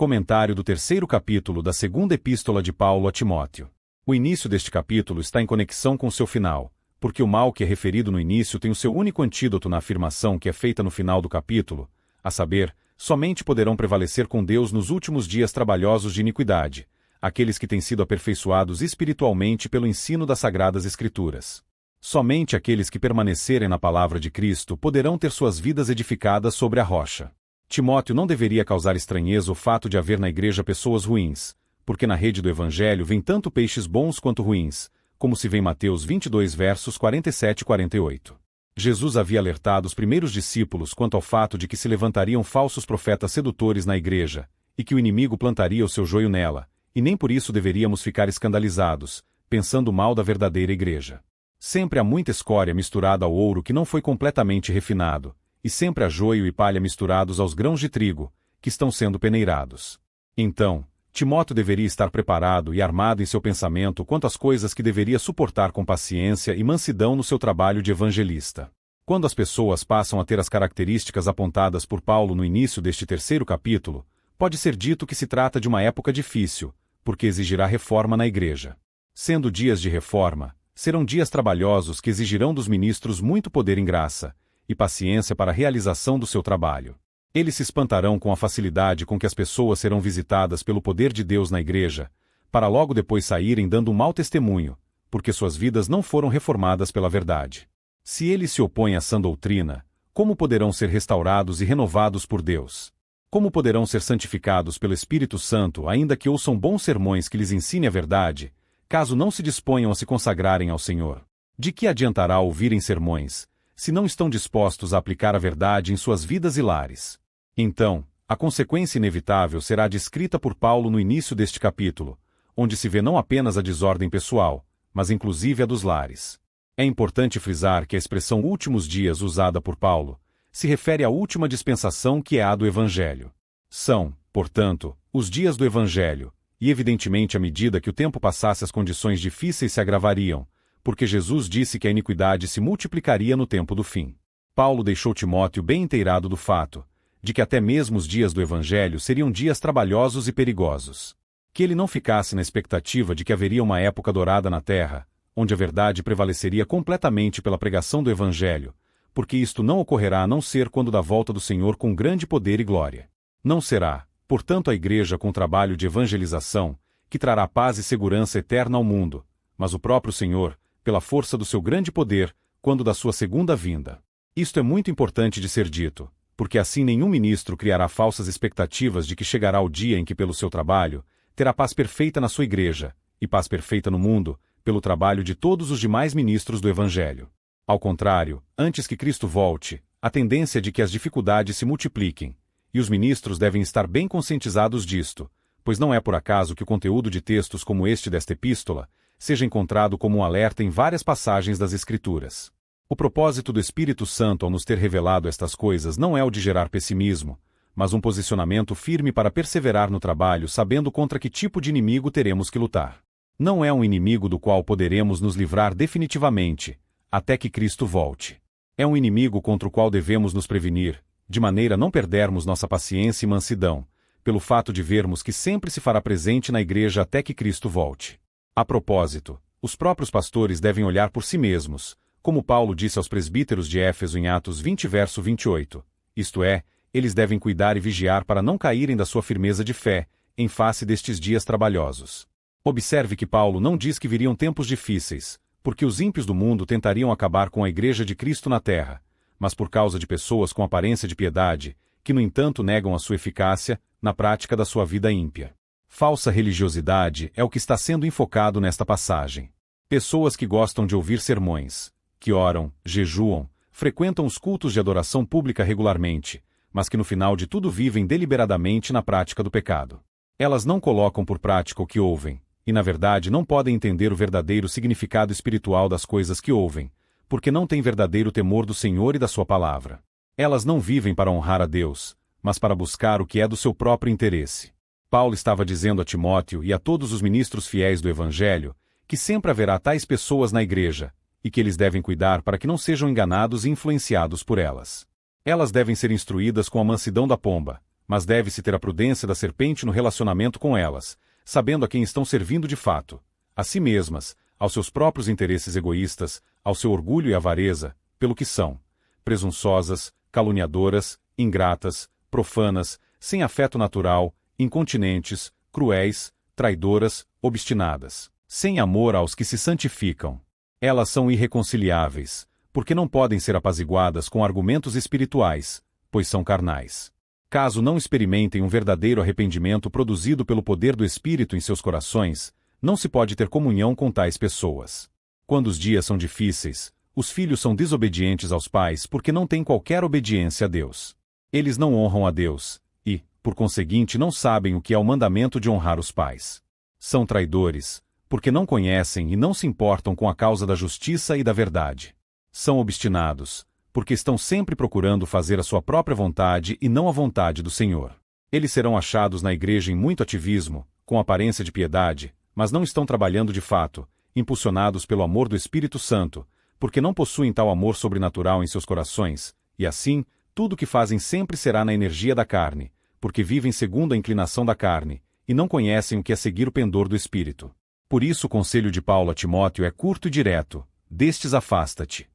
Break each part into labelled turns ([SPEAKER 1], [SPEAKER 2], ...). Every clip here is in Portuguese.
[SPEAKER 1] Comentário do terceiro capítulo da segunda epístola de Paulo a Timóteo. O início deste capítulo está em conexão com seu final, porque o mal que é referido no início tem o seu único antídoto na afirmação que é feita no final do capítulo, a saber, somente poderão prevalecer com Deus nos últimos dias trabalhosos de iniquidade, aqueles que têm sido aperfeiçoados espiritualmente pelo ensino das Sagradas Escrituras. Somente aqueles que permanecerem na palavra de Cristo poderão ter suas vidas edificadas sobre a rocha. Timóteo não deveria causar estranheza o fato de haver na igreja pessoas ruins, porque na rede do Evangelho vem tanto peixes bons quanto ruins, como se vê em Mateus 22 versos 47 e 48. Jesus havia alertado os primeiros discípulos quanto ao fato de que se levantariam falsos profetas sedutores na igreja, e que o inimigo plantaria o seu joio nela, e nem por isso deveríamos ficar escandalizados, pensando mal da verdadeira igreja. Sempre há muita escória misturada ao ouro que não foi completamente refinado, e sempre há joio e palha misturados aos grãos de trigo, que estão sendo peneirados. Então, Timóteo deveria estar preparado e armado em seu pensamento quanto às coisas que deveria suportar com paciência e mansidão no seu trabalho de evangelista. Quando as pessoas passam a ter as características apontadas por Paulo no início deste terceiro capítulo, pode ser dito que se trata de uma época difícil, porque exigirá reforma na igreja. Sendo dias de reforma, serão dias trabalhosos que exigirão dos ministros muito poder em graça, e paciência para a realização do seu trabalho. Eles se espantarão com a facilidade com que as pessoas serão visitadas pelo poder de Deus na igreja, para logo depois saírem dando um mau testemunho, porque suas vidas não foram reformadas pela verdade. Se eles se opõem à sã doutrina, como poderão ser restaurados e renovados por Deus? Como poderão ser santificados pelo Espírito Santo, ainda que ouçam bons sermões que lhes ensine a verdade, caso não se disponham a se consagrarem ao Senhor? De que adiantará ouvirem sermões, se não estão dispostos a aplicar a verdade em suas vidas e lares? Então, a consequência inevitável será descrita por Paulo no início deste capítulo, onde se vê não apenas a desordem pessoal, mas inclusive a dos lares. É importante frisar que a expressão últimos dias usada por Paulo se refere à última dispensação que é a do Evangelho. São, portanto, os dias do Evangelho, e evidentemente à medida que o tempo passasse as condições difíceis se agravariam, porque Jesus disse que a iniquidade se multiplicaria no tempo do fim. Paulo deixou Timóteo bem inteirado do fato, de que até mesmo os dias do Evangelho seriam dias trabalhosos e perigosos. Que ele não ficasse na expectativa de que haveria uma época dourada na terra, onde a verdade prevaleceria completamente pela pregação do Evangelho, porque isto não ocorrerá a não ser quando da volta do Senhor com grande poder e glória. Não será, portanto, a igreja com trabalho de evangelização, que trará paz e segurança eterna ao mundo, mas o próprio Senhor, pela força do seu grande poder, quando da sua segunda vinda. Isto é muito importante de ser dito, porque assim nenhum ministro criará falsas expectativas de que chegará o dia em que pelo seu trabalho, terá paz perfeita na sua igreja, e paz perfeita no mundo, pelo trabalho de todos os demais ministros do Evangelho. Ao contrário, antes que Cristo volte, a tendência é de que as dificuldades se multipliquem, e os ministros devem estar bem conscientizados disto, pois não é por acaso que o conteúdo de textos como este desta epístola seja encontrado como um alerta em várias passagens das Escrituras. O propósito do Espírito Santo ao nos ter revelado estas coisas não é o de gerar pessimismo, mas um posicionamento firme para perseverar no trabalho sabendo contra que tipo de inimigo teremos que lutar. Não é um inimigo do qual poderemos nos livrar definitivamente, até que Cristo volte. É um inimigo contra o qual devemos nos prevenir, de maneira a não perdermos nossa paciência e mansidão, pelo fato de vermos que sempre se fará presente na igreja até que Cristo volte. A propósito, os próprios pastores devem olhar por si mesmos, como Paulo disse aos presbíteros de Éfeso em Atos 20 verso 28, isto é, eles devem cuidar e vigiar para não caírem da sua firmeza de fé, em face destes dias trabalhosos. Observe que Paulo não diz que viriam tempos difíceis, porque os ímpios do mundo tentariam acabar com a igreja de Cristo na terra, mas por causa de pessoas com aparência de piedade, que no entanto negam a sua eficácia, na prática da sua vida ímpia. Falsa religiosidade é o que está sendo enfocado nesta passagem. Pessoas que gostam de ouvir sermões, que oram, jejuam, frequentam os cultos de adoração pública regularmente, mas que no final de tudo vivem deliberadamente na prática do pecado. Elas não colocam por prática o que ouvem, e na verdade não podem entender o verdadeiro significado espiritual das coisas que ouvem, porque não têm verdadeiro temor do Senhor e da sua palavra. Elas não vivem para honrar a Deus, mas para buscar o que é do seu próprio interesse. Paulo estava dizendo a Timóteo e a todos os ministros fiéis do Evangelho, que sempre haverá tais pessoas na igreja, e que eles devem cuidar para que não sejam enganados e influenciados por elas. Elas devem ser instruídas com a mansidão da pomba, mas deve-se ter a prudência da serpente no relacionamento com elas, sabendo a quem estão servindo de fato, a si mesmas, aos seus próprios interesses egoístas, ao seu orgulho e avareza, pelo que são, presunçosas, caluniadoras, ingratas, profanas, sem afeto natural, incontinentes, cruéis, traidoras, obstinadas, sem amor aos que se santificam. Elas são irreconciliáveis, porque não podem ser apaziguadas com argumentos espirituais, pois são carnais. Caso não experimentem um verdadeiro arrependimento produzido pelo poder do Espírito em seus corações, não se pode ter comunhão com tais pessoas. Quando os dias são difíceis, os filhos são desobedientes aos pais porque não têm qualquer obediência a Deus. Eles não honram a Deus, e, por conseguinte, não sabem o que é o mandamento de honrar os pais. São traidores, porque não conhecem e não se importam com a causa da justiça e da verdade. São obstinados, porque estão sempre procurando fazer a sua própria vontade e não a vontade do Senhor. Eles serão achados na igreja em muito ativismo, com aparência de piedade, mas não estão trabalhando de fato, impulsionados pelo amor do Espírito Santo, porque não possuem tal amor sobrenatural em seus corações, e assim, tudo o que fazem sempre será na energia da carne, porque vivem segundo a inclinação da carne, e não conhecem o que é seguir o pendor do Espírito. Por isso o conselho de Paulo a Timóteo é curto e direto: destes afasta-te.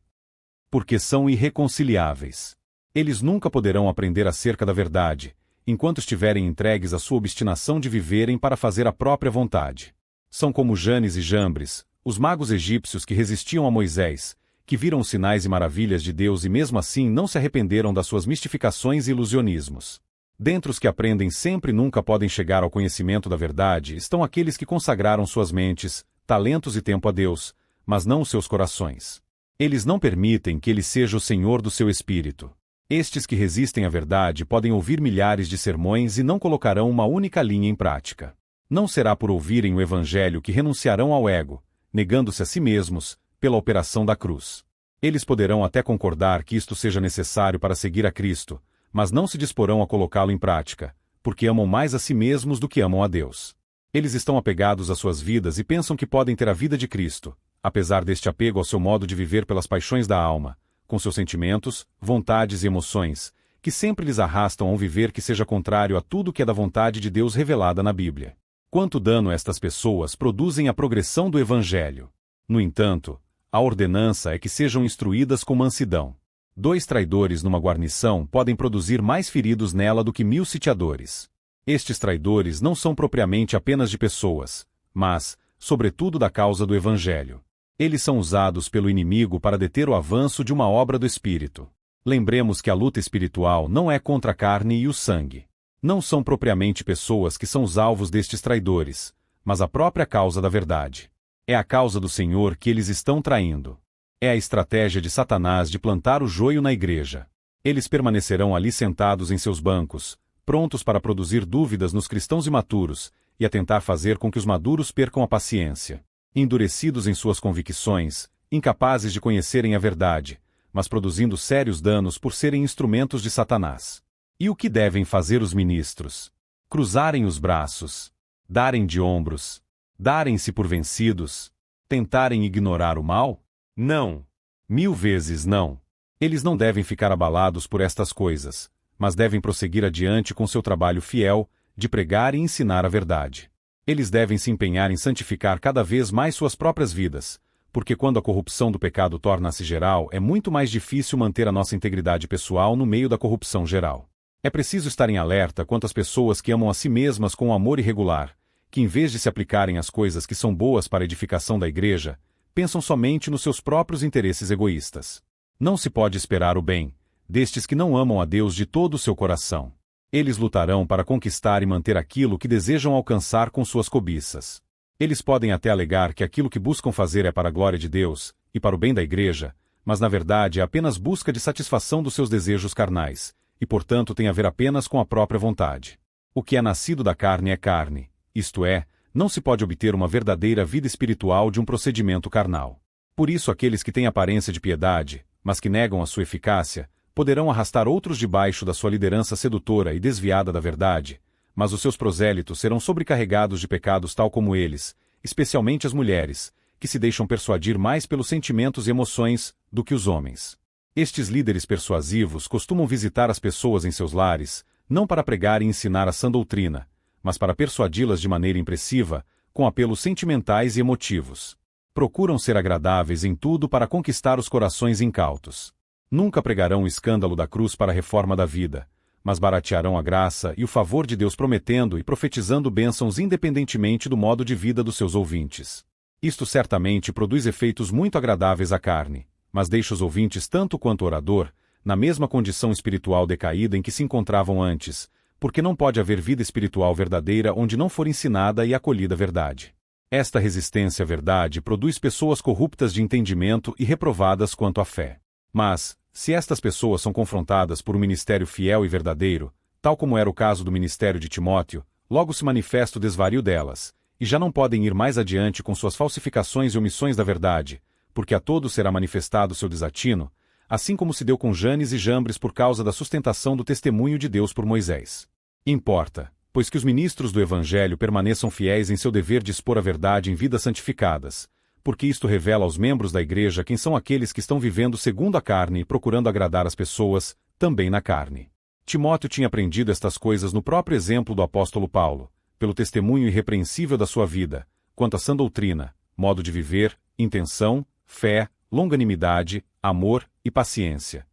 [SPEAKER 1] Porque são irreconciliáveis. Eles nunca poderão aprender acerca da verdade, enquanto estiverem entregues à sua obstinação de viverem para fazer a própria vontade. São como Janes e Jambres, os magos egípcios que resistiam a Moisés, que viram os sinais e maravilhas de Deus e mesmo assim não se arrependeram das suas mistificações e ilusionismos. Dentre os que aprendem sempre e nunca podem chegar ao conhecimento da verdade estão aqueles que consagraram suas mentes, talentos e tempo a Deus, mas não os seus corações. Eles não permitem que Ele seja o Senhor do seu espírito. Estes que resistem à verdade podem ouvir milhares de sermões e não colocarão uma única linha em prática. Não será por ouvirem o Evangelho que renunciarão ao ego, negando-se a si mesmos, pela operação da cruz. Eles poderão até concordar que isto seja necessário para seguir a Cristo, mas não se disporão a colocá-lo em prática, porque amam mais a si mesmos do que amam a Deus. Eles estão apegados às suas vidas e pensam que podem ter a vida de Cristo, apesar deste apego ao seu modo de viver pelas paixões da alma, com seus sentimentos, vontades e emoções, que sempre lhes arrastam a um viver que seja contrário a tudo que é da vontade de Deus revelada na Bíblia. Quanto dano estas pessoas produzem à progressão do Evangelho. No entanto, a ordenança é que sejam instruídas com mansidão. 2 traidores numa guarnição podem produzir mais feridos nela do que 1000 sitiadores. Estes traidores não são propriamente apenas de pessoas, mas, sobretudo da causa do Evangelho. Eles são usados pelo inimigo para deter o avanço de uma obra do Espírito. Lembremos que a luta espiritual não é contra a carne e o sangue. Não são propriamente pessoas que são os alvos destes traidores, mas a própria causa da verdade. É a causa do Senhor que eles estão traindo. É a estratégia de Satanás de plantar o joio na igreja. Eles permanecerão ali sentados em seus bancos, prontos para produzir dúvidas nos cristãos imaturos e a tentar fazer com que os maduros percam a paciência. Endurecidos em suas convicções, incapazes de conhecerem a verdade, mas produzindo sérios danos por serem instrumentos de Satanás. E o que devem fazer os ministros? Cruzarem os braços, darem de ombros, darem-se por vencidos, tentarem ignorar o mal? Não. 1000 vezes não. Eles não devem ficar abalados por estas coisas, mas devem prosseguir adiante com seu trabalho fiel, de pregar e ensinar a verdade. Eles devem se empenhar em santificar cada vez mais suas próprias vidas, porque quando a corrupção do pecado torna-se geral, é muito mais difícil manter a nossa integridade pessoal no meio da corrupção geral. É preciso estar em alerta quanto às pessoas que amam a si mesmas com amor irregular, que em vez de se aplicarem às coisas que são boas para a edificação da igreja, pensam somente nos seus próprios interesses egoístas. Não se pode esperar o bem destes que não amam a Deus de todo o seu coração. Eles lutarão para conquistar e manter aquilo que desejam alcançar com suas cobiças. Eles podem até alegar que aquilo que buscam fazer é para a glória de Deus e para o bem da igreja, mas na verdade é apenas busca de satisfação dos seus desejos carnais, e portanto tem a ver apenas com a própria vontade. O que é nascido da carne é carne, isto é, não se pode obter uma verdadeira vida espiritual de um procedimento carnal. Por isso aqueles que têm aparência de piedade, mas que negam a sua eficácia, poderão arrastar outros debaixo da sua liderança sedutora e desviada da verdade, mas os seus prosélitos serão sobrecarregados de pecados tal como eles, especialmente as mulheres, que se deixam persuadir mais pelos sentimentos e emoções do que os homens. Estes líderes persuasivos costumam visitar as pessoas em seus lares, não para pregar e ensinar a sã doutrina, mas para persuadi-las de maneira impressiva, com apelos sentimentais e emotivos. Procuram ser agradáveis em tudo para conquistar os corações incautos. Nunca pregarão o escândalo da cruz para a reforma da vida, mas baratearão a graça e o favor de Deus prometendo e profetizando bênçãos independentemente do modo de vida dos seus ouvintes. Isto certamente produz efeitos muito agradáveis à carne, mas deixa os ouvintes tanto quanto o orador, na mesma condição espiritual decaída em que se encontravam antes, porque não pode haver vida espiritual verdadeira onde não for ensinada e acolhida a verdade. Esta resistência à verdade produz pessoas corruptas de entendimento e reprovadas quanto à fé. Mas, se estas pessoas são confrontadas por um ministério fiel e verdadeiro, tal como era o caso do ministério de Timóteo, logo se manifesta o desvario delas, e já não podem ir mais adiante com suas falsificações e omissões da verdade, porque a todos será manifestado seu desatino, assim como se deu com Janes e Jambres por causa da sustentação do testemunho de Deus por Moisés. Importa, pois que os ministros do Evangelho permaneçam fiéis em seu dever de expor a verdade em vidas santificadas, porque isto revela aos membros da igreja quem são aqueles que estão vivendo segundo a carne e procurando agradar as pessoas, também na carne. Timóteo tinha aprendido estas coisas no próprio exemplo do apóstolo Paulo, pelo testemunho irrepreensível da sua vida, quanto à sã doutrina, modo de viver, intenção, fé, longanimidade, amor e paciência.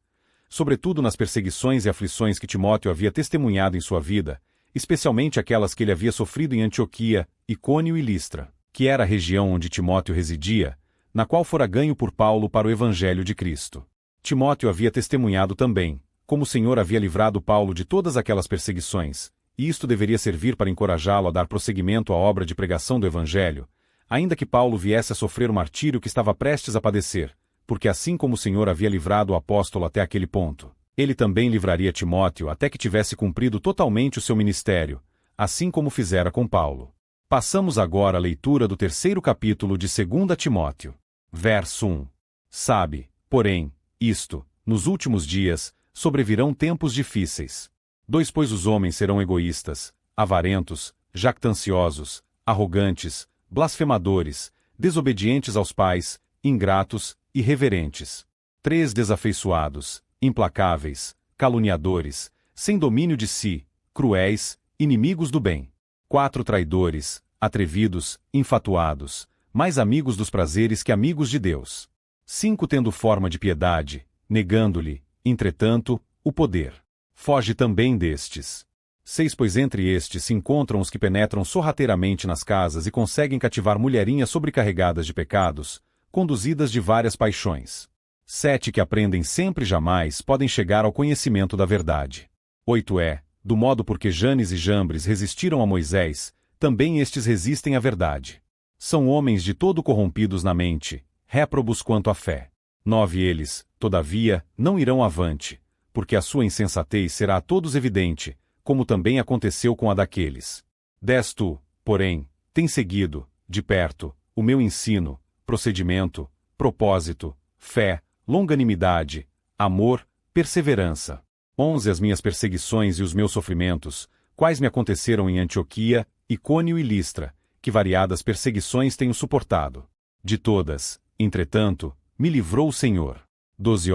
[SPEAKER 1] Sobretudo nas perseguições e aflições que Timóteo havia testemunhado em sua vida, especialmente aquelas que ele havia sofrido em Antioquia, Icônio e Listra, que era a região onde Timóteo residia, na qual fora ganho por Paulo para o Evangelho de Cristo. Timóteo havia testemunhado também, como o Senhor havia livrado Paulo de todas aquelas perseguições, e isto deveria servir para encorajá-lo a dar prosseguimento à obra de pregação do Evangelho, ainda que Paulo viesse a sofrer o martírio que estava prestes a padecer, porque assim como o Senhor havia livrado o apóstolo até aquele ponto, ele também livraria Timóteo até que tivesse cumprido totalmente o seu ministério, assim como fizera com Paulo. Passamos agora à leitura do 3º capítulo de 2 Timóteo. Verso 1. Sabe, porém, isto, nos últimos dias, sobrevirão tempos difíceis. Pois os homens serão egoístas, avarentos, jactanciosos, arrogantes, blasfemadores, desobedientes aos pais, ingratos, irreverentes. desafeiçoados, implacáveis, caluniadores, sem domínio de si, cruéis, inimigos do bem. traidores, atrevidos, infatuados, mais amigos dos prazeres que amigos de Deus. tendo forma de piedade, negando-lhe, entretanto, o poder. Foge também destes. Pois entre estes se encontram os que penetram sorrateiramente nas casas e conseguem cativar mulherinhas sobrecarregadas de pecados, conduzidas de várias paixões. que aprendem sempre e jamais podem chegar ao conhecimento da verdade. 8 do modo porque Janes e Jambres resistiram a Moisés, também estes resistem à verdade. São homens de todo corrompidos na mente, réprobos quanto à fé. 9 eles, todavia, não irão avante, porque a sua insensatez será a todos evidente, como também aconteceu com a daqueles. 10 Tu, porém, tens seguido, de perto, o meu ensino, procedimento, propósito, fé, longanimidade, amor, perseverança. 11 As minhas perseguições e os meus sofrimentos, quais me aconteceram em Antioquia, Icônio e Listra, que variadas perseguições tenho suportado. De todas, entretanto, me livrou o Senhor. 12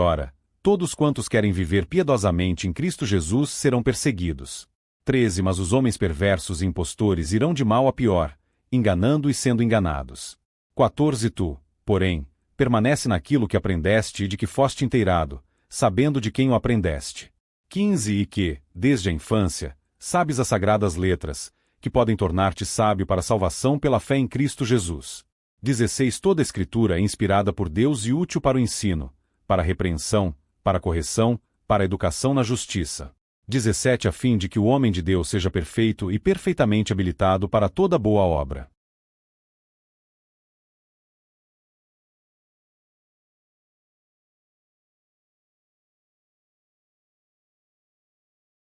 [SPEAKER 1] Todos quantos querem viver piedosamente em Cristo Jesus serão perseguidos. 13 Mas os homens perversos e impostores irão de mal a pior, enganando e sendo enganados. 14 Tu, porém, permanece naquilo que aprendeste e de que foste inteirado, sabendo de quem o aprendeste. 15 E que, desde a infância, sabes as sagradas letras, que podem tornar-te sábio para a salvação pela fé em Cristo Jesus. 16 Toda a Escritura é inspirada por Deus e útil para o ensino, para a repreensão, para a correção, para a educação na justiça. 17 A fim de que o homem de Deus seja perfeito e perfeitamente habilitado para toda boa obra.